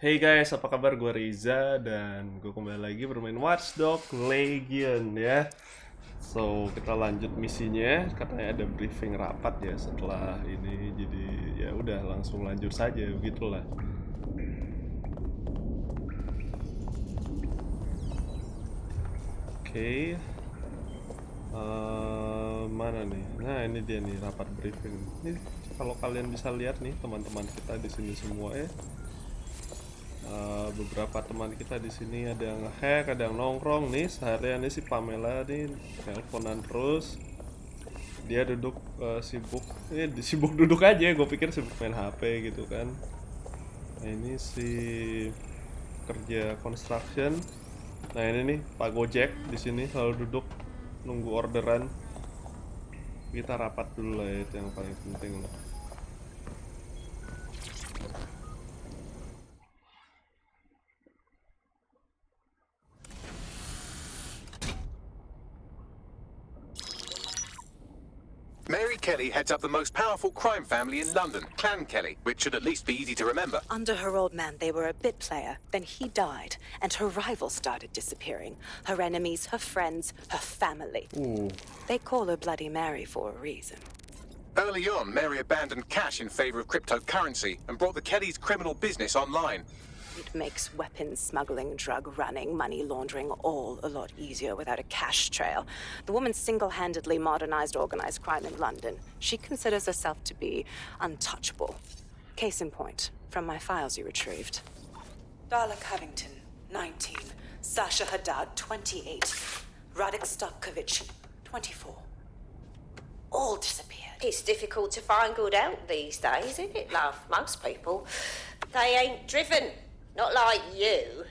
Hey guys, apa kabar? Gue Riza dan gue kembali lagi bermain Watch Dogs Legion ya. So, kita lanjut misinya. Katanya ada briefing rapat ya setelah ini. Jadi ya udah langsung lanjut saja begitulah. Oke. Mana nih? Nah, ini dia nih rapat briefing. Ini kalau kalian bisa lihat nih teman-teman kita di sini semua ya. Beberapa teman kita di sini ada yang ngehack, ada yang nongkrong nih. Seharian ini si Pamela nih teleponan terus. Dia duduk sibuk, sibuk duduk aja. Gue pikir sibuk main HP gitu kan. Nah ini si kerja construction. Nah ini nih Pak Gojek di sini selalu duduk nunggu orderan. Kita rapat dulu lah ya, itu yang paling penting lah. Mary Kelly heads up the most powerful crime family in London, Clan Kelly, which should at least be easy to remember. Under her old man, they were a bit player. Then he died, and her rivals started disappearing. Her enemies, her friends, her family. Ooh. They call her Bloody Mary for a reason. Early on, Mary abandoned cash in favor of cryptocurrency and brought the Kellys' criminal business online. It makes weapons smuggling, drug running, money laundering all a lot easier without a cash trail. The woman single-handedly modernized organized crime in London. She considers herself to be untouchable. Case in point, from my files you retrieved. Darla Covington, 19. Sasha Haddad, 28. Radek Stokovich, 24. All disappeared. It's difficult to find good help these days, isn't it, love? Most people, they ain't driven. Not like you.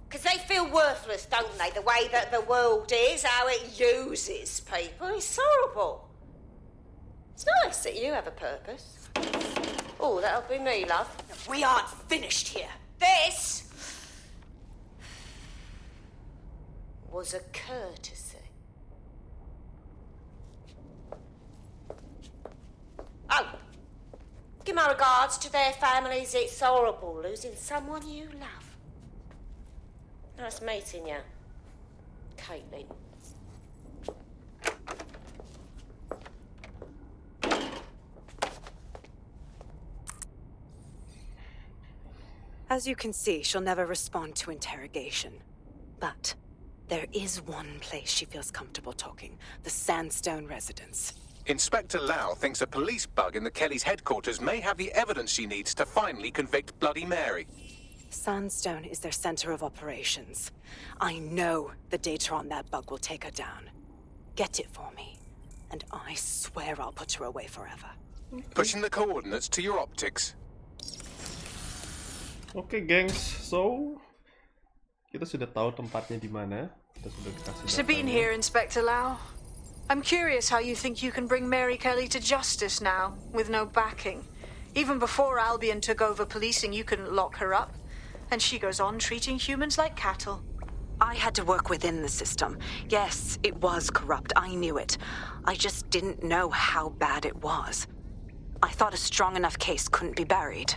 Because they feel worthless, don't they? The way that the world is, how it uses people. It's horrible. It's nice that you have a purpose. Oh, that'll be me, love. We aren't finished here. This was a courtesy. Oh, give my regards to their families. It's horrible losing someone you love. Nice meeting you, Caitlin. As you can see, she'll never respond to interrogation. But there is one place she feels comfortable talking, the Sandstone residence. Inspector Lau thinks a police bug in the Kellys' headquarters may have the evidence she needs to finally convict Bloody Mary. Sandstone is their center of operations. I know the data on that bug will take her down. Get it for me, and I swear I'll put her away forever. Pushing the coordinates to your optics. Oke, gengs. So, kita sudah tahu tempatnya di mana. Kita sudah dikasih Sabine datanya. here, Inspector Lau. I'm curious how you think you can bring Mary Kelly to justice now, with no backing. Even before Albion took over policing, you couldn't lock her up. And she goes on treating humans like cattle. I had to work within the system. Yes, it was corrupt. I knew it. I just didn't know how bad it was. I thought a strong enough case couldn't be buried.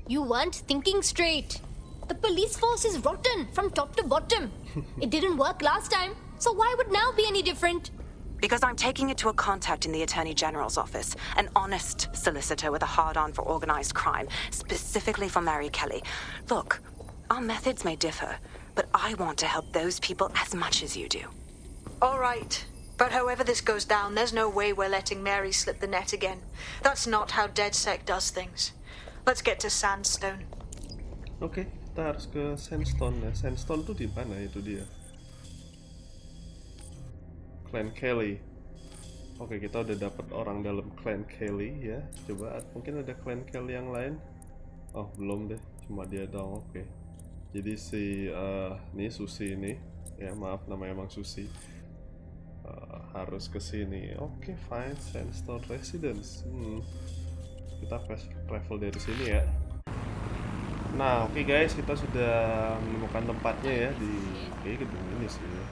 You weren't thinking straight. The police force is rotten from top to bottom. It didn't work last time, so why would now be any different? Because I'm taking it to a contact in the Attorney General's office, an honest solicitor with a hard-on for organized crime, specifically for Mary Kelly. Look, our methods may differ, but I want to help those people as much as you do. All right. But however this goes down, there's no way we're letting Mary slip the net again. That's not how DedSec does things. Let's get to Sandstone. Oke, kita harus ke Sandstone ya. Sandstone tuh di mana itu dia? Clan Kelly. Oke, kita udah dapat orang dalam Clan Kelly ya. Coba mungkin ada Clan Kelly yang lain. Oh, belum deh. Cuma dia dong. Oke. Jadi si nih Susi ini. Ya, maaf namanya emang Susi. Harus ke sini. Oke, fine. Sandstone Residence. Kita fast travel dari sini ya. Nah, oke guys, kita sudah menemukan tempatnya ya di gedung ini sih ya.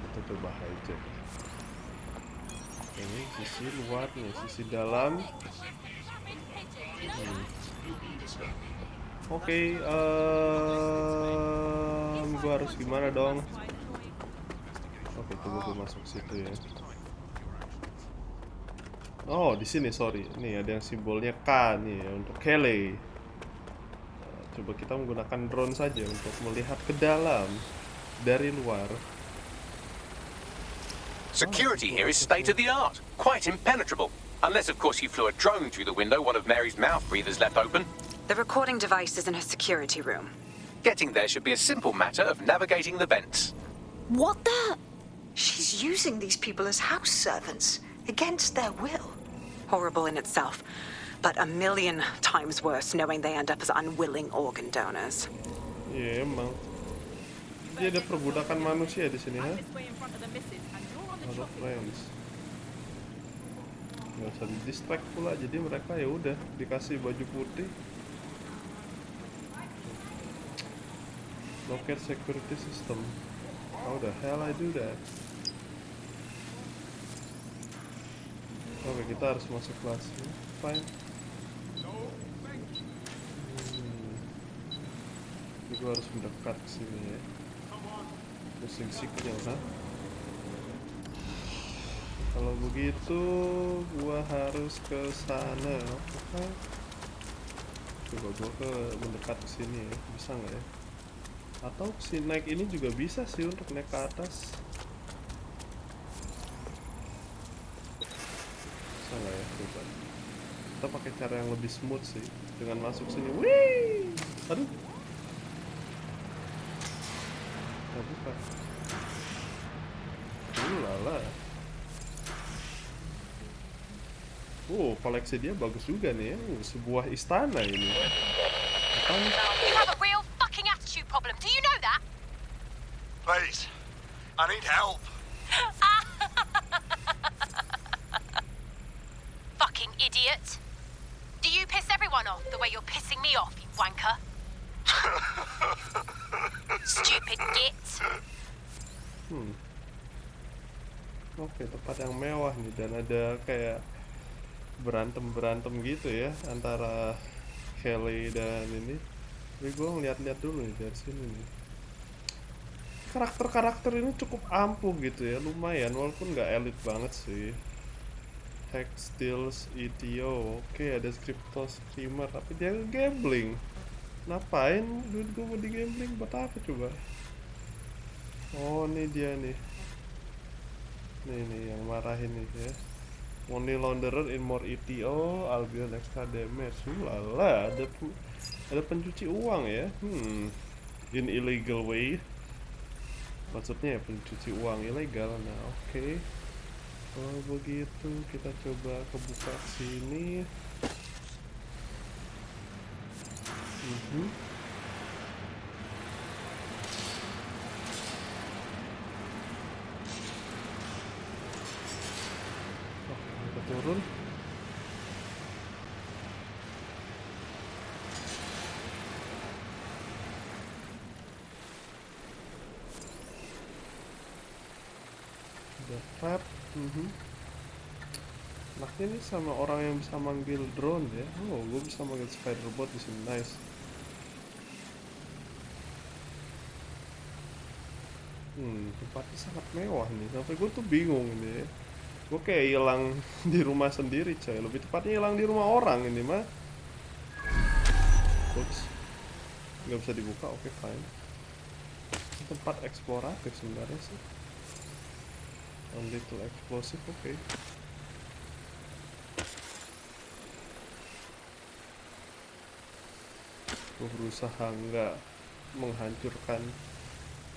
Kita coba hijack. Ini sisi luar nih, sisi dalam. Oke, gue harus gimana dong? Oke, coba gue masuk situ ya. Oh, di sini sorry. Nih ada yang simbolnya K nih ya, untuk Kelly. Coba kita menggunakan drone saja untuk melihat ke dalam dari luar. Security here is state of the art, quite impenetrable. Unless, of course, you flew a drone through the window one of Mary's mouth breathers left open. The recording device is in her security room. Getting there should be a simple matter of navigating the vents. What the? She's using these people as house servants, against their will. Horrible in itself, but a million times worse knowing they end up as unwilling organ donors. Iya emang. Dia ada perbudakan manusia di sini, ha? Ada friends. Nggak usah di distract pula, jadi mereka ya udah dikasih baju putih. Locate security system. How the hell I do that? Oke, kita harus masuk kelas. Fine. Ini gue harus mendekat ke sini ya. Pusing signal, ha? Kalau begitu, gua harus ke sana. Oke. Coba gua mendekat ke sini ya. Bisa nggak ya? Atau si naik ini juga bisa sih untuk naik ke atas. Bisa nggak ya? Coba. Kita pakai cara yang lebih smooth sih. Dengan masuk sini. Wih! Aduh. Nggak buka. Lala. Koleksi dia bagus juga nih ya. Sebuah istana ini. You have a real fucking attitude problem. Do you know that? Please, I need help. Fucking idiot. Do you piss everyone off the way you're pissing me off, you wanker? Stupid git. Oke, tempat yang mewah nih dan ada kayak berantem gitu ya antara Kelly dan ini. Tapi gue ngeliat-liat dulu nih dari sini nih. Karakter-karakter ini cukup ampuh gitu ya, lumayan walaupun nggak elit banget sih. Hack Steals ETO, oke ada crypto streamer tapi dia gambling. Ngapain duit gue mau di gambling buat apa coba? Oh ini dia nih. Nih yang marahin nih ya. Money launderer in more ETO, Albion extra damage. Lala, ada pencuci uang ya. In illegal way. Maksudnya ya pencuci uang ilegal. Nah, oke. Kalau begitu kita coba kebuka sini. Turun. Udah trap. Enaknya nih sama orang yang bisa manggil drone ya. Oh, gue bisa manggil Spiderman di sini, nice. Tempatnya sangat mewah nih. Sampai gue tuh bingung ini ya. Gue kayak hilang di rumah sendiri coy. Lebih tepatnya hilang di rumah orang ini mah. Oops. Nggak bisa dibuka, oke fine. Ini tempat eksploratif sebenarnya sih. A little explosive, oke. Gue berusaha nggak menghancurkan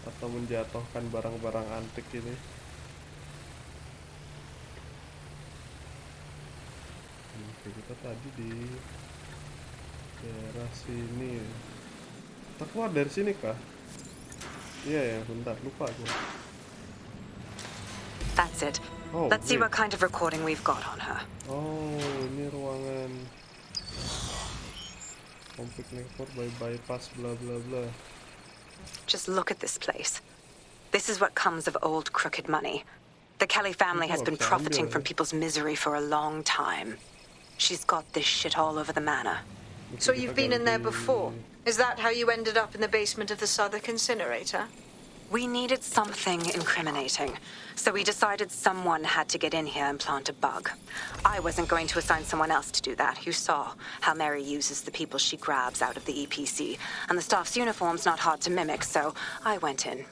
atau menjatuhkan barang-barang antik ini. Kita tadi di daerah sini. Kita keluar dari sini kah? Iya ya, bentar lupa gue. That's it. Oh, Let's see wait. what kind of recording we've got on her. Oh, ini ruangan Complete network by bypass bla bla bla. Just look at this place. This is what comes of old crooked money. The Kelly family has been profiting from people's misery for a long time. She's got this shit all over the manor. So kita you've been in there ganti. before. Is that how you ended up in the basement of the Southwark incinerator? We needed something incriminating, so we decided someone had to get in here and plant a bug. I wasn't going to assign someone else to do that. You saw how Mary uses the people she grabs out of the EPC, and the staff's uniform's not hard to mimic, so I went in.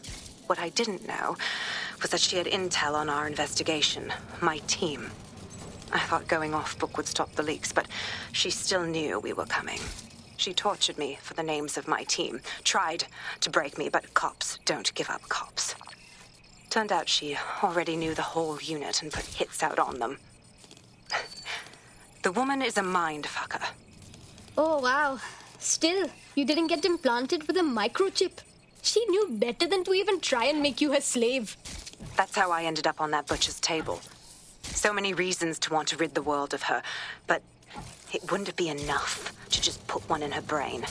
What I didn't know was that she had intel on our investigation, my team. I thought going off book would stop the leaks, but she still knew we were coming. She tortured me for the names of my team, tried to break me, but cops don't give up cops. Turned out she already knew the whole unit and put hits out on them. The woman is a mind fucker. Oh, wow. Still, you didn't get implanted with a microchip. She knew better than to even try and make you her slave. That's how I ended up on that butcher's table. So many reasons to want to rid the world of her, but it wouldn't be enough to just put one in her brain.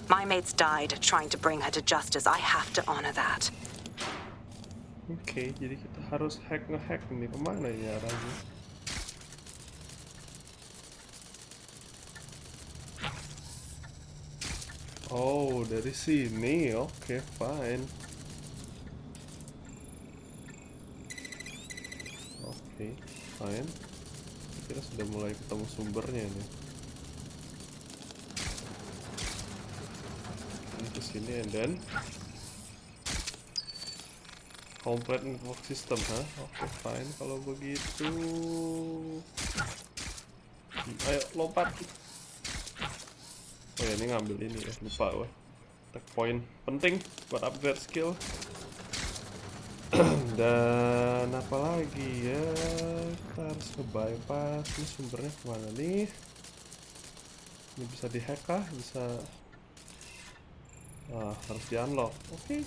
My mates died trying to bring her to justice. I have to honor that. Oke, jadi kita harus ngehack ini. Kemana ini arahnya? Oh, dari sini. Oke, fine. Oke, fine. Kita sudah mulai ketemu sumbernya nih. Ini ke sini and then complete network system, Oke, fine kalau begitu. Ayo lompat. Oh ya, ini ngambil ini ya, lupa gue. Tech point penting buat upgrade skill. Dan apa lagi ya? Kita harus nge-bypass. Ini sumbernya kemana nih? Ini bisa di-hack kah? Bisa. Harus di-unlock. Oke.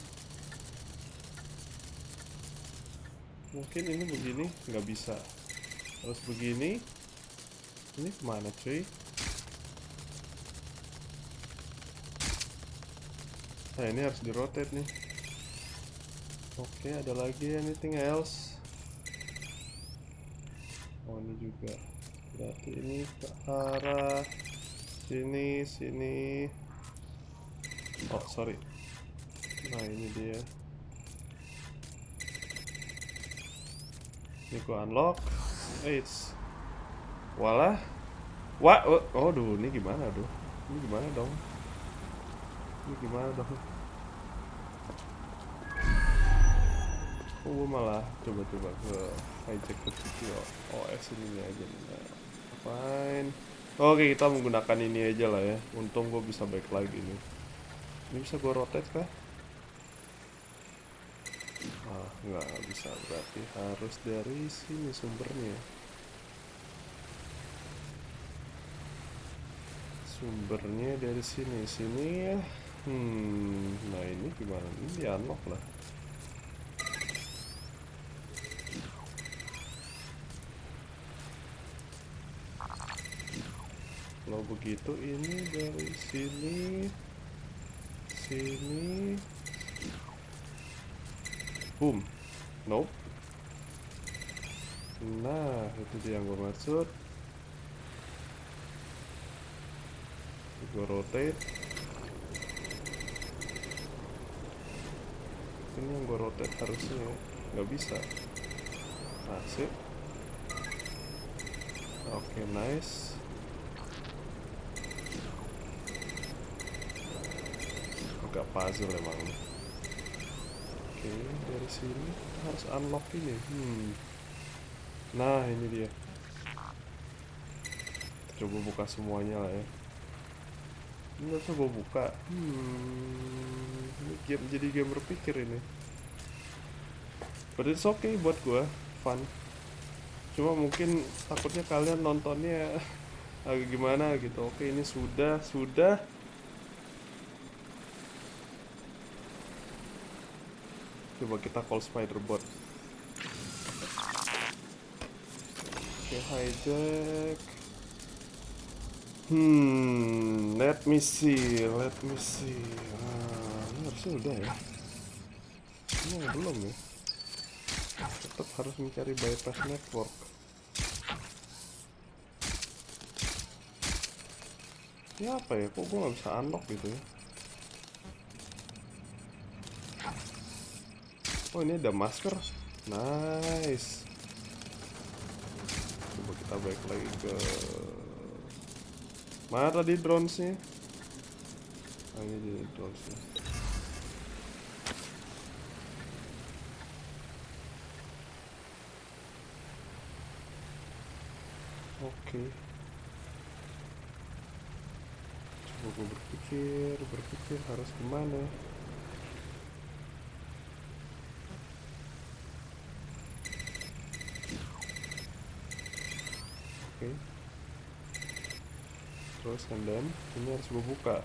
Mungkin ini begini nggak bisa. Harus begini. Ini kemana cuy? Nah, ini harus di-rotate nih. Oke, ada lagi anything else? Oh, ini juga. Berarti ini ke arah sini. Oh, sorry. Nah, ini dia. Ini gua unlock. Eits. Walah. Oh, duh, ini gimana, duh? Ini gimana dong? Oh, gue malah coba-coba ke hijack ke video OS ini aja nih. Nah, fine. Oke, kita menggunakan ini aja lah ya. Untung gue bisa balik lagi nih. Ini bisa gue rotate kah? Nggak bisa, berarti harus dari sini sumbernya. Sumbernya dari sini ya. Nah ini gimana? Ini di unlock lah. Kalau begitu ini dari sini, boom, nope. Nah itu dia yang gue maksud. Gue rotate. Ini yang gue rotate harusnya nggak bisa. Sip. Oke, nice. Agak puzzle emang. Oke, dari sini harus unlock ini. Nah, ini dia. Coba buka semuanya lah ya. Ini harus gue buka. Ini game, jadi game berpikir ini. But it's okay buat gue, fun. Cuma mungkin takutnya kalian nontonnya agak gimana gitu. Oke, ini sudah. Coba kita call Spiderbot. Oke, hijack. Let me see. Ini harusnya udah ya. Ini yang belum ya. Tetap harus mencari bypass network. Ini apa ya? Kok gue nggak bisa unlock gitu ya? Oh, ini ada masker. Nice. Coba kita balik lagi ke mana tadi dronesnya? Ini jadi dronesnya. Oke. Coba gue berpikir harus kemana? Oke. Terus and then ini harus gue buka.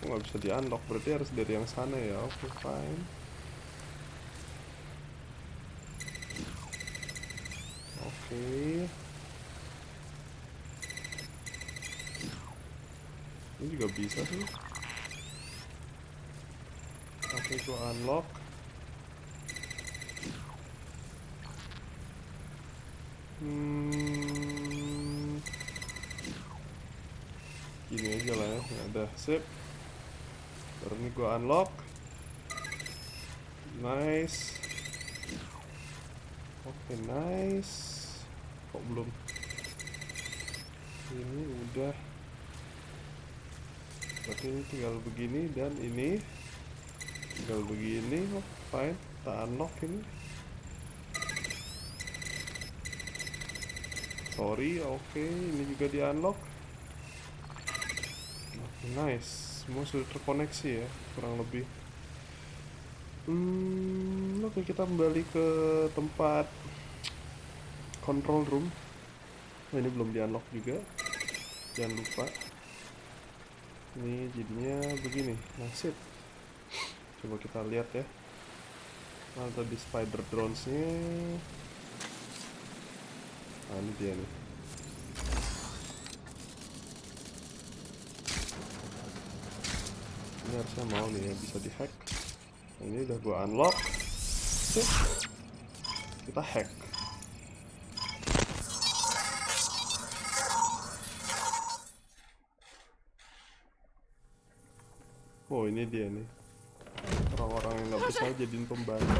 Kok nggak bisa di unlock? Berarti harus dari yang sana ya. Oke, fine. Oke. Ini juga bisa sih. Oke, gue unlock. Gini aja lah ya. Udah, sip. Baru ini gue unlock. Nice. Oke, nice. Kok belum? Ini udah. Berarti ini tinggal begini dan ini tinggal begini. Oh, fine. Kita unlock ini. Sorry, oke. Ini juga di unlock. Oke, nice. Semua sudah terkoneksi ya, kurang lebih. Oke, kita kembali ke tempat control room. Nah, ini belum di unlock juga, jangan lupa. Ini jadinya begini, nasib. Coba kita lihat ya. Nah, tadi spider drones-nya. Nah, ini dia nih. Ini harusnya mau nih ya, bisa di hack. Nah, ini udah gua unlock. Sip. Kita hack. Oh, ini dia nih. Orang-orang yang nggak bisa jadiin pembantu.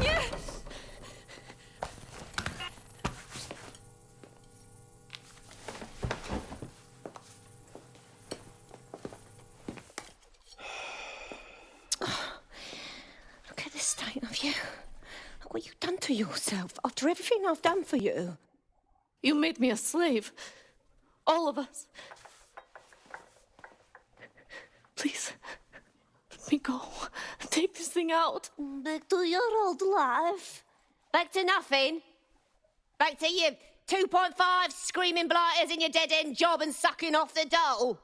What you done to yourself after everything I've done for you? You made me a slave. All of us. Please, let me go. Take this thing out. Back to your old life. Back to nothing. Back to you 2.5 screaming blighters in your dead-end job and sucking off the dole.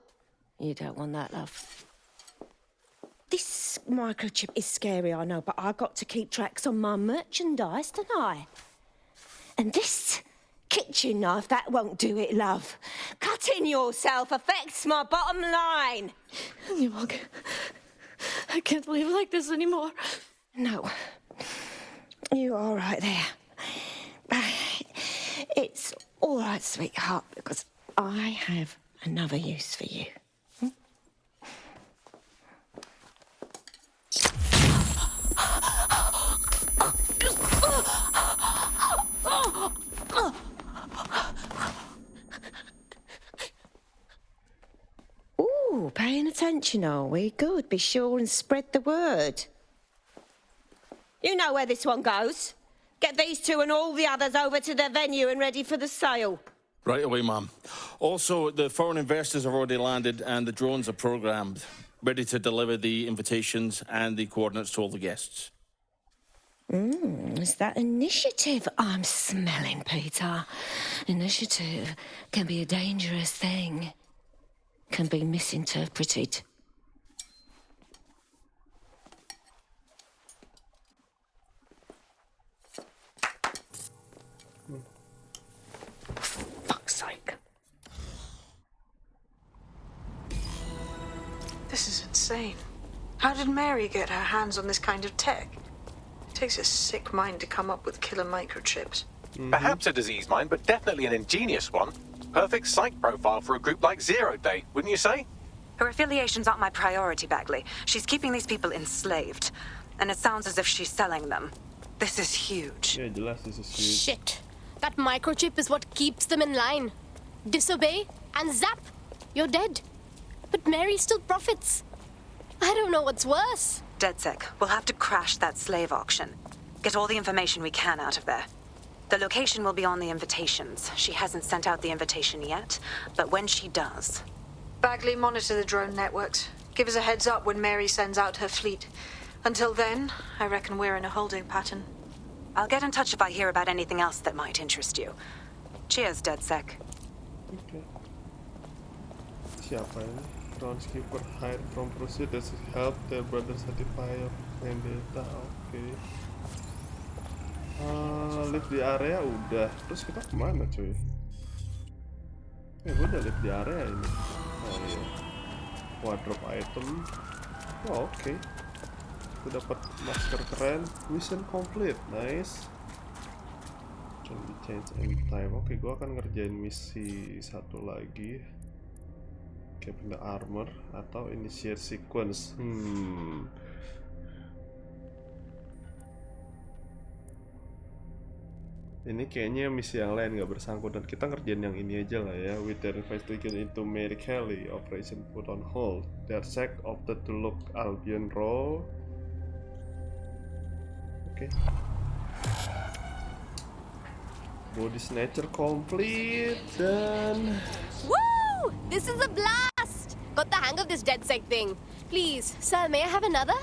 You don't want that, love. This microchip is scary, I know, but I got to keep tracks on my merchandise, don't I? And this kitchen knife, that won't do it, love. Cutting yourself affects my bottom line. I can't live like this anymore. No. You're all right there. It's all right, sweetheart, because I have another use for you. Ooh, paying attention, are we? Good. Be sure and spread the word. You know where this one goes. Get these two and all the others over to the venue and ready for the sale. Right away, ma'am. Also, the foreign investors have already landed and the drones are programmed, ready to deliver the invitations and the coordinates to all the guests. It's that initiative I'm smelling, Peter. Initiative can be a dangerous thing. Can be misinterpreted. Fuck's sake. This is insane. How did Mary get her hands on this kind of tech? It takes a sick mind to come up with killer microchips. Perhaps a disease mind, but definitely an ingenious one. perfect psych profile for a group like Zero Day, wouldn't you say? Her affiliations aren't my priority, Bagley. She's keeping these people enslaved. And it sounds as if she's selling them. This is huge. Ya jelas this is huge. Shit. That microchip is what keeps them in line. Disobey, and zap, you're dead. But Mary still profits. I don't know what's worse. DedSec, we'll have to crash that slave auction. Get all the information we can out of there. The location will be on the invitations. She hasn't sent out the invitation yet, but when she does... Bagley, monitor the drone networks. Give us a heads up when Mary sends out her fleet. Until then, I reckon we're in a holding pattern. I'll get in touch if I hear about anything else that might interest you. Cheers, DedSec. Okay. Siapa ini? Groundskeeper hired from Pursuit that help their brother certify vendetta. Oke. Live di area udah. Terus kita kemana cuy? Gue udah live di area ini. Oh iya. Wardrobe item. Oh oke. Gue dapat masker keren. Mission complete. Nice. Can be changed anytime. Oke, gue akan ngerjain misi satu lagi. Cap in the armor atau initiate sequence. Ini kayaknya misi yang lain nggak bersangkut dan kita ngerjain yang ini aja lah ya. With their investigation into Mary Kelly, operation put on hold. DedSec opted to look Albion Row. Oke. Body snatcher complete dan. Woo! This is a blast! Got the hang of this DedSec thing. Please, sir, may I have another?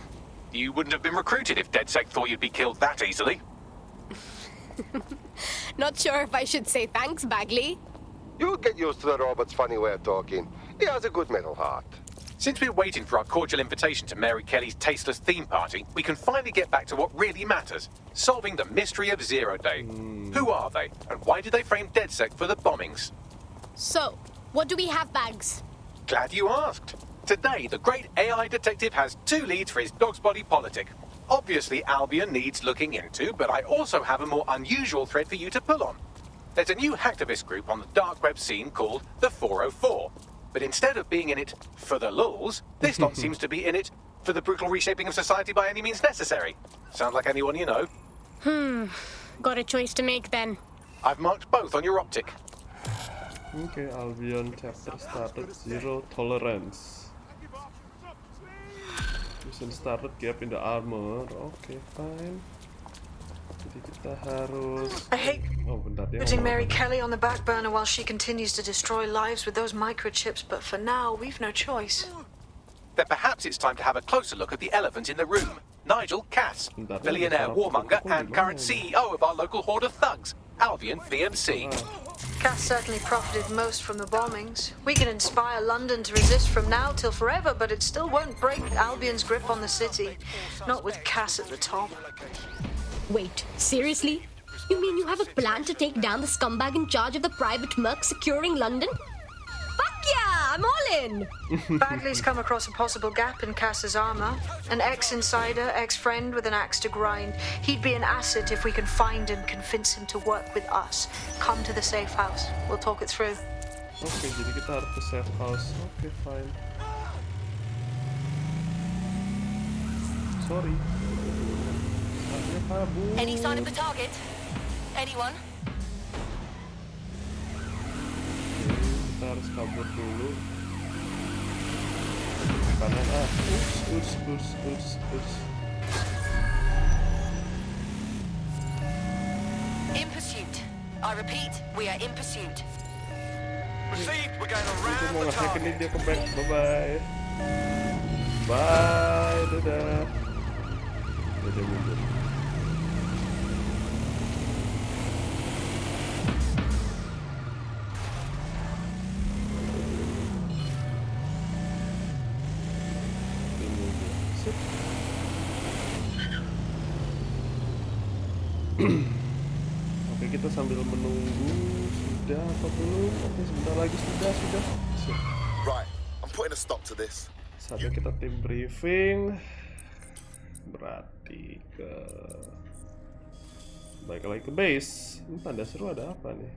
You wouldn't have been recruited if DedSec thought you'd be killed that easily. Not sure if I should say thanks, Bagley. You'll get used to the robot's funny way of talking. He has a good metal heart. Since we're waiting for our cordial invitation to Mary Kelly's tasteless theme party, we can finally get back to what really matters. Solving the mystery of Zero Day. Who are they, and why did they frame DedSec for the bombings? So, what do we have, Bags? Glad you asked. Today, the great AI detective has two leads for his dog's body politic. Obviously, Albion needs looking into, but I also have a more unusual thread for you to pull on. There's a new hacktivist group on the dark web scene called the 404. But instead of being in it for the lulz, this lot seems to be in it for the brutal reshaping of society by any means necessary. Sound like anyone you know? Got a choice to make then. I've marked both on your optic. Okay, Albion chapter started, zero tolerance. Mission started, gap in the armor. Okay, fine. Jadi kita harus. I hate bentar, dia putting ngomong Mary apa? Kelly on the back burner while she continues to destroy lives with those microchips, but for now, we've no choice. Then perhaps it's time to have a closer look at the elephant in the room. Nigel Cass, billionaire warmonger and current CEO of our local horde of thugs, Albion BMC. Cass certainly profited most from the bombings. We can inspire London to resist from now till forever, but it still won't break Albion's grip on the city. Not with Cass at the top. Wait, seriously? You mean you have a plan to take down the scumbag in charge of the private merc securing London? Fuck yeah, I'm all in! Bagley's come across a possible gap in Cass's armor. An ex-insider, ex-friend with an axe to grind. He'd be an asset if we can find and convince him to work with us. Come to the safe house. We'll talk it through. Oke, jadi kita harus ke safe house. Oke, fine. Sorry. Saatnya kabur. Any sign of the target? Anyone? Kita harus kabur dulu. Kanan Ups. In pursuit. I repeat, we are in pursuit. Received. We're going Aku around mau the nge-hack ini target. dia ke back. Bye-bye. Bye, dadah. Dadah mundur. Oke, kita sambil menunggu. Sudah atau belum? Oke, sebentar lagi sudah. Sip. Right, I'm putting a stop to this. Saatnya kita tim briefing. Berarti balik lagi ke base. Ini tanda seru ada apa nih?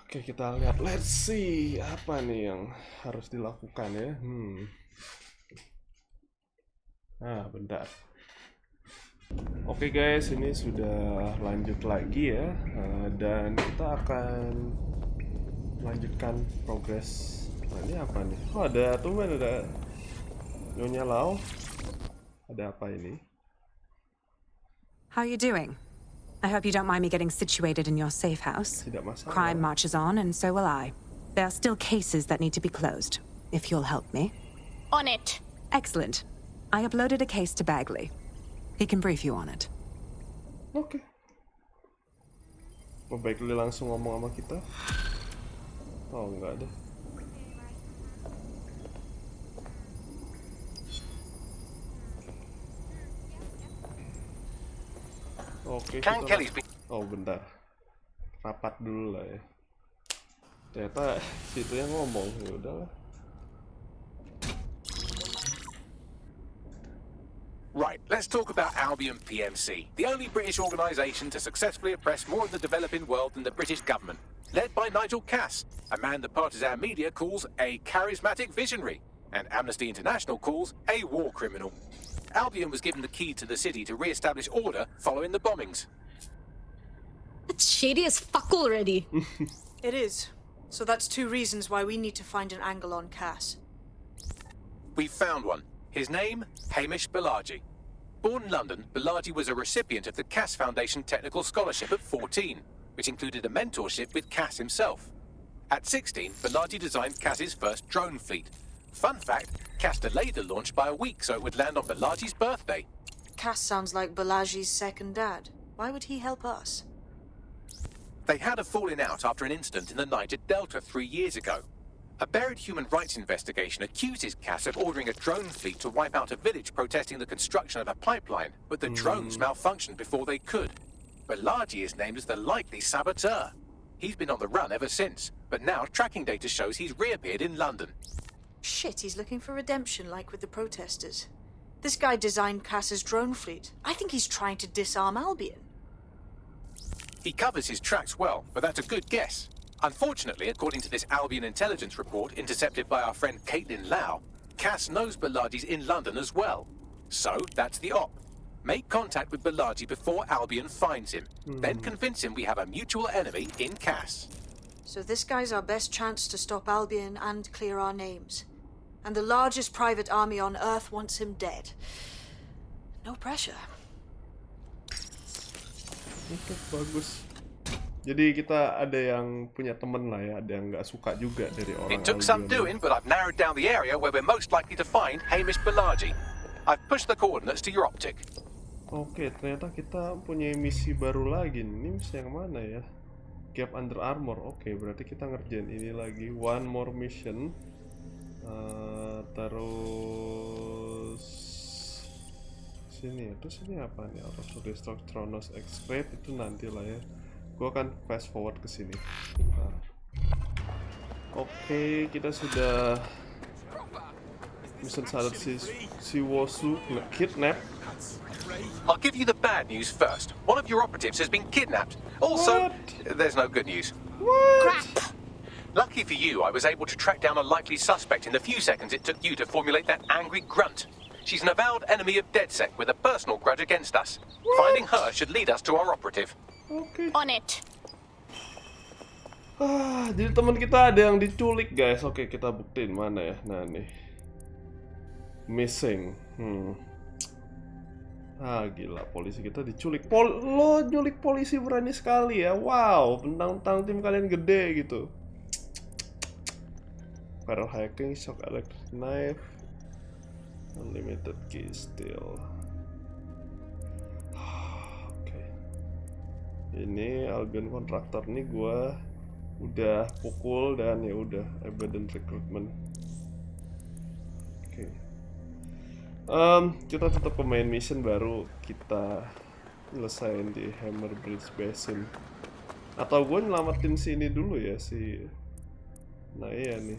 Oke, kita lihat. Let's see apa nih yang harus dilakukan ya. Bentar. Oke guys, ini sudah lanjut lagi ya, dan kita akan melanjutkan progres. Nah, ini apa nih? Oh, ada Nyonya Lau. Ada apa ini? How are you doing? I hope you don't mind me getting situated in your safe house. Tidak masalah. Crime marches on, and so will I. There are still cases that need to be closed, if you'll help me. On it. Excellent. I uploaded a case to Bagley. He can brief you on it. Oke. Mau Bagley langsung ngomong sama kita? Oh, enggak ada. Oke, oh bentar, rapat dulu lah ya. Ternyata situ yang ngomong, ya udahlah. Right, let's talk about Albion PMC, the only British organisation to successfully oppress more of the developing world than the British government, led by Nigel Cass, a man the partisan media calls a charismatic visionary, and Amnesty International calls a war criminal. Albion was given the key to the city to re-establish order following the bombings. That's shady as fuck already. It is. So that's 2 reasons why we need to find an angle on Cass. We've found one. His name, Hamish Balaji. Born in London, Balaji was a recipient of the Cass Foundation Technical Scholarship at 14, which included a mentorship with Cass himself. At 16, Balaji designed Cass's first drone fleet. Fun fact, Cass delayed the launch by a week so it would land on Balaji's birthday. Cass sounds like Balaji's second dad. Why would he help us? They had a falling out after an incident in the Niger Delta 3 years ago. A buried human rights investigation accuses Cass of ordering a drone fleet to wipe out a village protesting the construction of a pipeline, but the drones malfunctioned before they could. Balaji is named as the likely saboteur. He's been on the run ever since, but now tracking data shows he's reappeared in London. Shit, he's looking for redemption like with the protesters. This guy designed Cass's drone fleet. I think he's trying to disarm Albion. He covers his tracks well, but that's a good guess. Unfortunately, according to this Albion intelligence report intercepted by our friend Caitlin Lau, Cass knows Balaji's in London as well. So, that's the op. Make contact with Balaji before Albion finds him. Then convince him we have a mutual enemy in Cass. So this guy's our best chance to stop Albion and clear our names. And the largest private army on Earth wants him dead. No pressure. Oke, bagus. Jadi kita ada yang punya temen lah ya, ada yang nggak suka juga dari orang. It took some doing, but I've narrowed down the area where we're most likely to find Hamish Balaji. I've pushed the coordinates to your optic. Oke, ternyata kita punya misi baru lagi. Ini misi yang mana ya? Gap under armor. Oke, berarti kita ngerjain ini lagi. One more mission. Terus sini. Terus ini apa nih? Out of Destruct Tronos Excrete itu nanti lah ya. Gua akan fast forward ke sini. Oke, kita sudah mission sadar si Wosu kidnap. I'll give you the bad news first. One of your operatives has been kidnapped. Also, there's no good news. Crap! Lucky for you, I was able to track down a likely suspect in the few seconds it took you to formulate that angry grunt. She's an avowed enemy of DedSec with a personal grudge against us. Finding her should lead us to our operative. Oke. On it. Jadi teman kita ada yang diculik, guys. Oke, kita buktiin mana ya. Nah, nih. Missing. Gila, polisi kita diculik. Lo nyulik polisi berani sekali ya. Wow, bentang-bentang tim kalian gede gitu. Barrel hacking, shock electric knife, unlimited key steal. Oke. Ini Albion kontraktor nih gua udah pukul dan ya udah abandon recruitment. Oke. Kita tetap ke main mission baru kita nyelesain di Hammer Bridge Basin. Atau gue nyelamatin sini dulu ya si. Nah iya nih.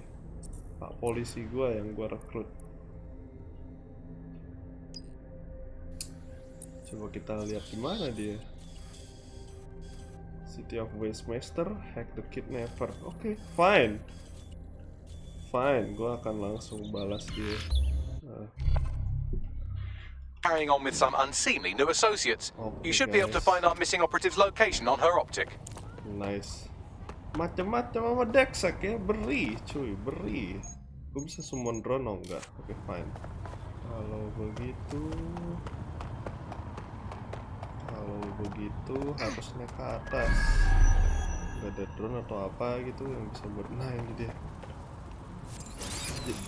Pak polisi gue yang gue rekrut. Coba kita lihat di mana dia. City of Wastemaster, hack the kidnapper. Oke, fine. Gue akan langsung balas dia. Carrying on with some unseemly new associates. Okay, You should be able to find our missing operative's location on her optic. Nice. Macam-macam sama Dexek ya, beri, cuy, beri. Gue bisa summon drone enggak? Oke, fine. Kalau begitu harusnya ke atas. Gak ada drone atau apa gitu yang bisa buat. Nah, ini dia.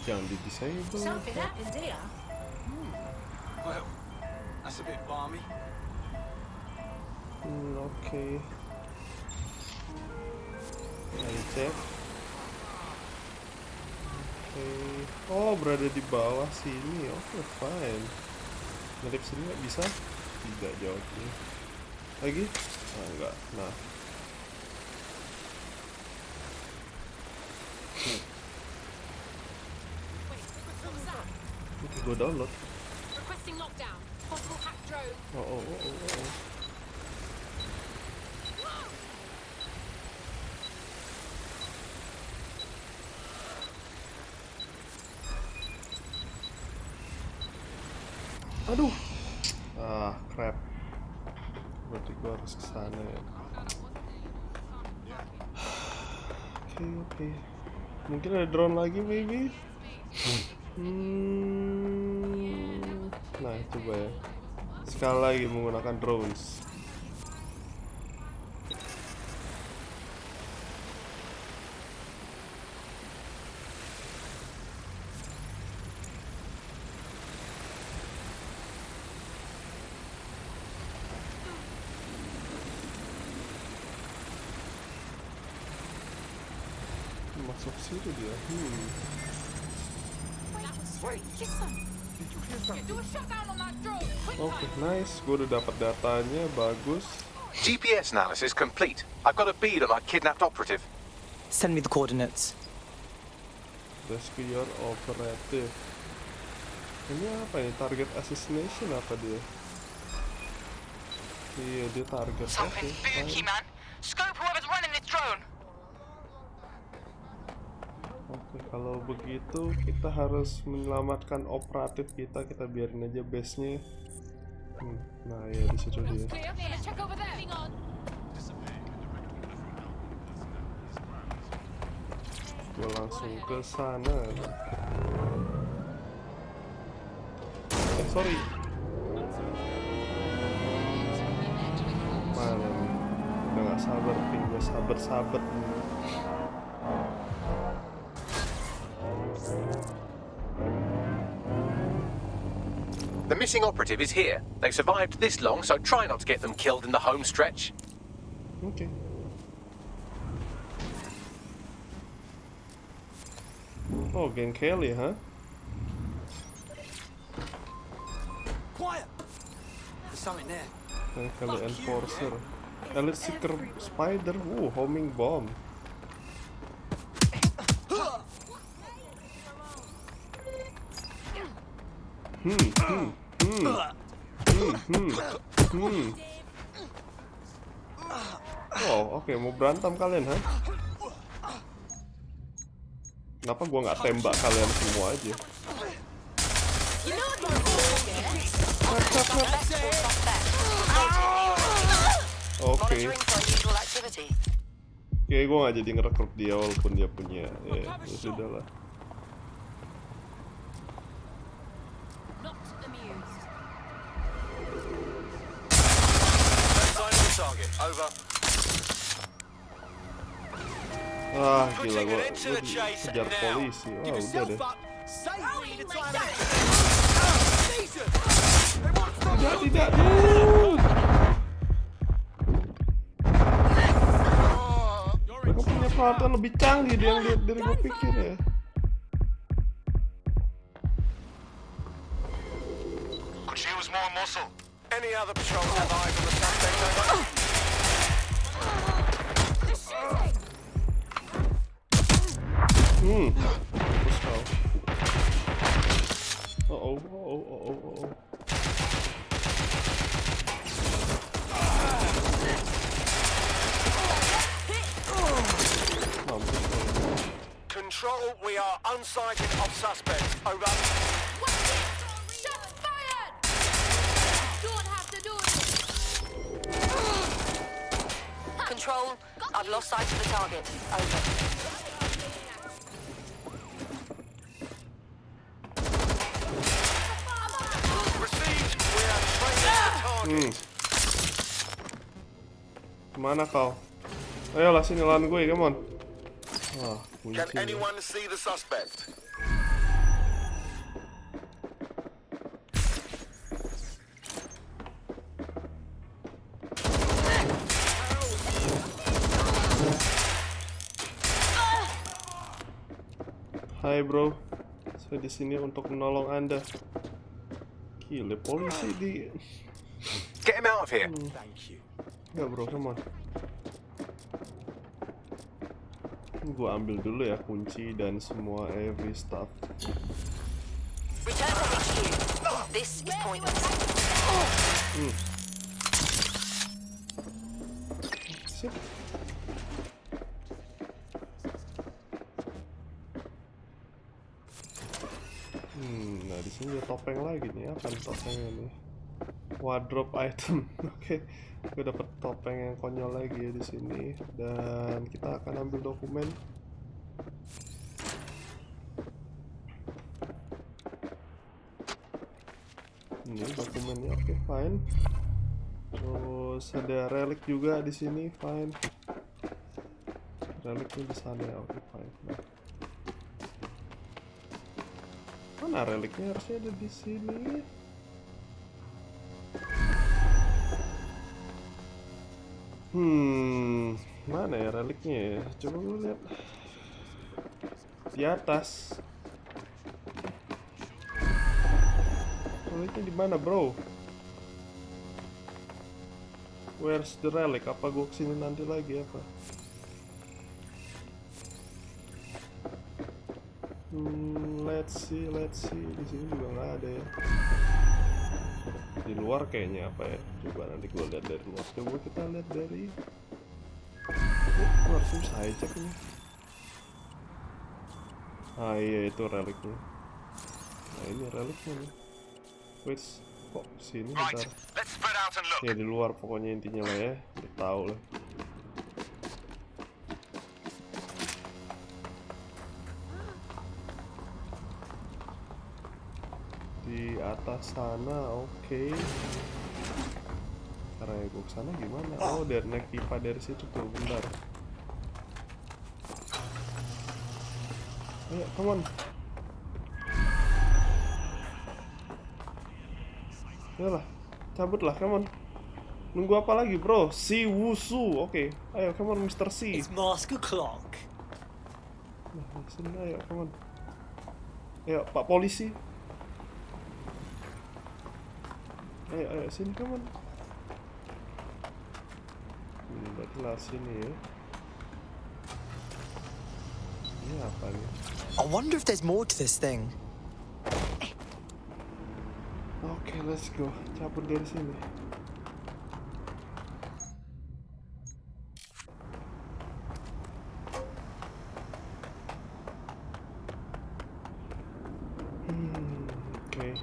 Jangan di disable. Well, that's a bit balmy. Oke. Ayo cek. Oh, berada di bawah sini. Oke, fine. Ngelip sini nggak bisa? Tidak jawabnya. Lagi? Ah, enggak. Nah. Oke, gue download. Oh. Aduh. Crap. Berarti gue harus kesana ya. Oke. Mungkin ada drone lagi, maybe. Nah, coba ya. Sekali lagi menggunakan drones. Masuk situ dia. Oke, nice. Gue udah dapat datanya, bagus. GPS analysis complete. I've got a bead on our kidnapped operative. Send me the coordinates. Rescue your operative. Ini apa ini? Target assassination apa dia? Iya, dia target. Something spooky, man. Scope whoever's running this drone. Oke, kalau begitu kita harus menyelamatkan operatif kita. Kita biarin aja base-nya. Nah ya, di situ dia. Gue langsung ke sana. Sorry. Mana nih? Udah gak sabar, ping gue sabar. The missing operative is here. They survived this long, so try not to get them killed in the home stretch. Okay. Oh, geng Kelly, huh? Quiet! There's something there. Geng Kelly Enforcer. Elite Seeker Spider. Homing bomb. Oh, oke, mau berantem kalian, ha? Kenapa gua nggak tembak kalian semua aja? Oke. Oke, gua nggak jadi ngerekrut dia walaupun dia punya. Ya sudahlah. Gila, gua kejar polisi. Udah deh. Tidak. Mereka punya peralatan lebih canggih dari gue pikir ya. Could use more muscle. Any other patrol have eyes on the suspect over? Terus kau. Oh. Control, we are unsighted of suspects. Over. Shots fired! Don't have to do it. Control, I've lost sight of the target. Over. Received, we are training the target. Kemana kau? Ayolah sini lawan gue, come on. Wah, Can kunci. anyone see the suspect? Hai bro, saya di sini untuk menolong Anda. Gila, polisi di. Get him out of here. Ya bro, come on. Gue ambil dulu ya kunci dan semua every stuff. Return to HQ. This is pointless. Sip. Nah di sini ada topeng lagi nih. Apa nih topengnya nih? Wardrobe item. Oke, gue dapet topeng yang konyol lagi ya di sini. Dan kita akan ambil dokumen. Ini dokumennya, oke, fine. Terus ada relik juga di sini, fine. Reliknya di sana, oke, fine. Mana reliknya? Harusnya ada di sini. Mana ya reliknya ya? Coba gue lihat di atas. Reliknya di mana, bro? Where's the relic? Apa gue kesini nanti lagi apa? Let's see. Di sini juga nggak ada ya. Di luar kayaknya apa ya? Coba nanti gue lihat dari luar. Coba kita lihat dari. Harusnya saya cek ini. Ah iya itu reliknya. Nah ini reliknya nih. Wait, kok sini bentar. Ya di luar pokoknya intinya lah ya. Udah tahu lah. Di atas sana, oke. Caranya gue kesana gimana? Oh, dari naik pipa dari situ tuh, bentar. Ayo, come on. Yalah, cabut lah, come on. Nunggu apa lagi, bro? Si Wusu, oke. Ayo, come on, Mr. C. It's mask o'clock. Nah, sini, ayo, come on. Ayo, Pak Polisi. Ayo, sini, come on. Berarti lah sini ya. Ini apa nih? I wonder if there's more to this thing. Oke, let's go. Cabut dari sini. Okay.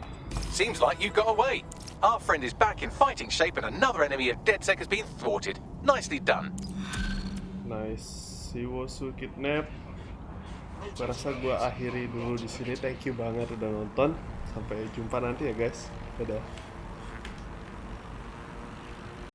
Seems like you got away. Our friend is back in fighting shape and another enemy of DedSec has been thwarted. Nicely done. Nice. Si Wosu kidnap. Gue rasa gue akhiri dulu di sini. Thank you banget udah nonton. Sampai jumpa nanti ya guys. Dadah.